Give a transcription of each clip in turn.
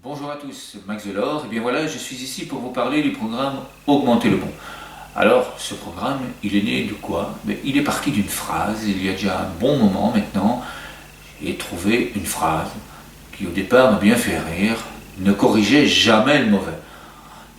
Bonjour à tous, c'est Max Delors, et bien voilà, je suis ici pour vous parler du programme Augmenter le bon. Alors, ce programme, il est né de quoi? Il est parti d'une phrase, il y a déjà un bon moment maintenant, j'ai trouvé une phrase qui au départ m'a bien fait rire: ne corrigez jamais le mauvais.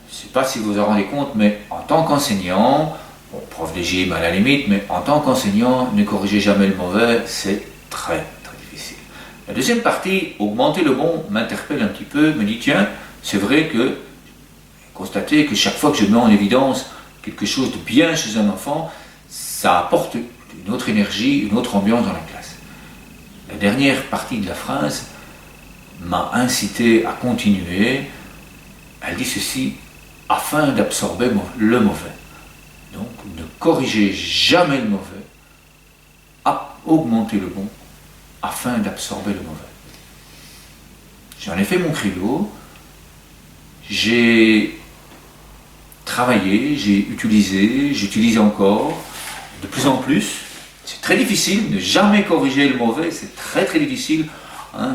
Je ne sais pas si vous vous en rendez compte, mais en tant qu'enseignant, bon, prof de gym à la limite, mais en tant qu'enseignant, ne corrigez jamais le mauvais, c'est très difficile. La deuxième partie, augmenter le bon, m'interpelle un petit peu, me dit tiens, c'est vrai que j'ai constaté que chaque fois que je mets en évidence quelque chose de bien chez un enfant, ça apporte une autre énergie, une autre ambiance dans la classe. La dernière partie de la phrase m'a incité à continuer. Elle dit ceci: afin d'absorber le mauvais. Donc ne corrigez jamais le mauvais, augmentez le bon, afin d'absorber le mauvais. J'en ai fait mon credo, j'ai travaillé, j'ai utilisé, j'utilise encore, de plus en plus. C'est très difficile, ne jamais corriger le mauvais, c'est très difficile.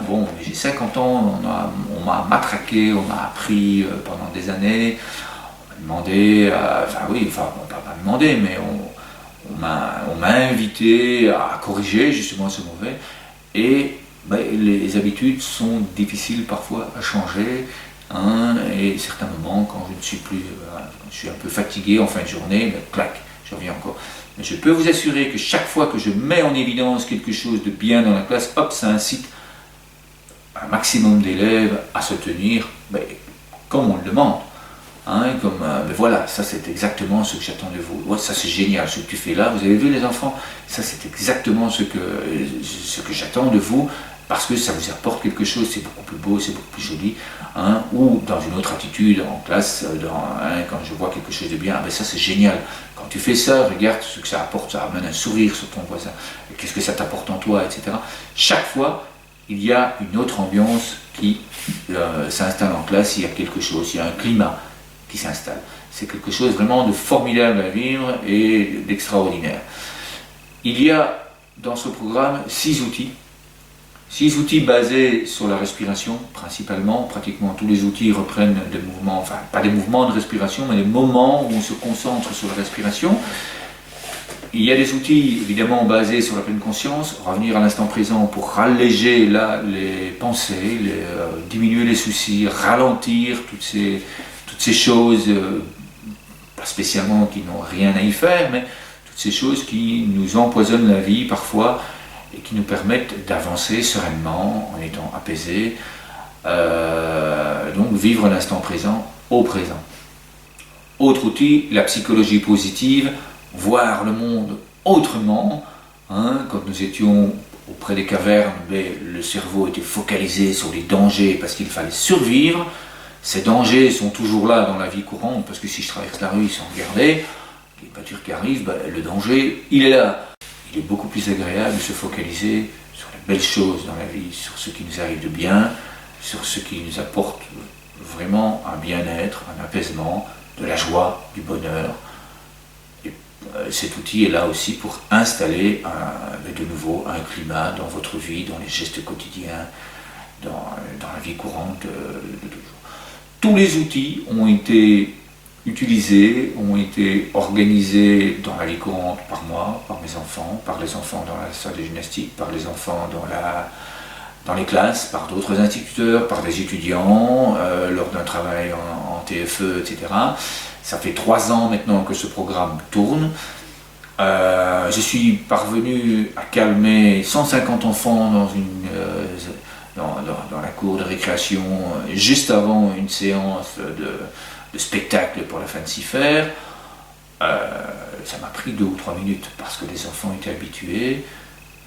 Bon, j'ai 50 ans, on m'a matraqué, on m'a appris pendant des années, on m'a demandé, pas demandé, mais on m'a invité à corriger justement ce mauvais. Et les habitudes sont difficiles parfois à changer, et certains moments, quand je ne suis plus, quand je suis un peu fatigué en fin de journée, clac, je reviens encore. Mais je peux vous assurer que chaque fois que je mets en évidence quelque chose de bien dans la classe, hop, ça incite un maximum d'élèves à se tenir comme on le demande. Voilà, ça c'est exactement ce que j'attends de vous. Ouais, ça c'est génial ce que tu fais là, vous avez vu les enfants, ça c'est exactement ce que j'attends de vous, parce que ça vous apporte quelque chose, c'est beaucoup plus beau, c'est beaucoup plus joli. Ou dans une autre attitude en classe, quand je vois quelque chose de bien, ça c'est génial. Quand tu fais ça, regarde ce que ça apporte, ça amène un sourire sur ton voisin, qu'est-ce que ça t'apporte en toi, etc. Chaque fois, il y a une autre ambiance qui s'installe en classe, il y a quelque chose, il y a un climat qui s'installe. C'est quelque chose vraiment de formidable à vivre et d'extraordinaire. Il y a dans ce programme 6 outils. 6 outils basés sur la respiration, principalement. Pratiquement tous les outils reprennent des mouvements, enfin pas des mouvements de respiration, mais des moments où on se concentre sur la respiration. Il y a des outils évidemment basés sur la pleine conscience, revenir à l'instant présent pour alléger les pensées, diminuer les soucis, ralentir toutes ces choses, pas spécialement qui n'ont rien à y faire, mais toutes ces choses qui nous empoisonnent la vie parfois et qui nous permettent d'avancer sereinement en étant apaisés, donc vivre l'instant présent au présent. Autre outil, la psychologie positive, voir le monde autrement. Quand nous étions auprès des cavernes, le cerveau était focalisé sur les dangers parce qu'il fallait survivre. Ces dangers sont toujours là dans la vie courante, parce que si je traverse la rue sans regarder, les voitures qui arrivent, le danger, il est là. Il est beaucoup plus agréable de se focaliser sur les belles choses dans la vie, sur ce qui nous arrive de bien, sur ce qui nous apporte vraiment un bien-être, un apaisement, de la joie, du bonheur. Et cet outil est là aussi pour installer de nouveau un climat dans votre vie, dans les gestes quotidiens, dans la vie courante de toujours. Tous les outils ont été utilisés, ont été organisés dans la vie courante par moi, par mes enfants, par les enfants dans la salle de gymnastique, par les enfants dans les classes, par d'autres instituteurs, par des étudiants, lors d'un travail en TFE, etc. Ça fait 3 ans maintenant que ce programme tourne. Je suis parvenu à calmer 150 enfants dans la cour de récréation, juste avant une séance de spectacle pour la fin de s'y faire. Ça m'a pris 2 ou 3 minutes parce que les enfants étaient habitués.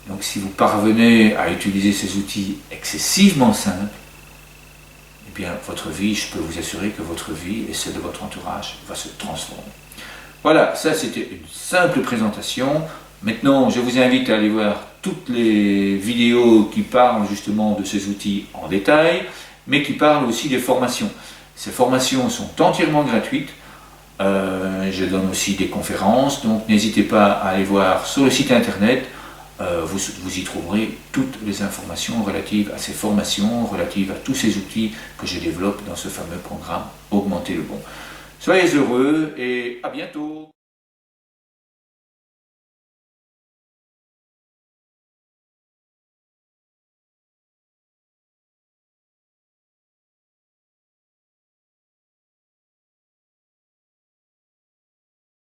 Donc si vous parvenez à utiliser ces outils excessivement simples, eh bien votre vie, je peux vous assurer que votre vie et celle de votre entourage va se transformer. Voilà, ça c'était une simple présentation. Maintenant, je vous invite à aller voir toutes les vidéos qui parlent justement de ces outils en détail, mais qui parlent aussi des formations. Ces formations sont entièrement gratuites. Je donne aussi des conférences, donc n'hésitez pas à aller voir sur le site internet vous y trouverez toutes les informations relatives à ces formations, relatives à tous ces outils que je développe dans ce fameux programme Augmenter le bon. Soyez heureux et à bientôt!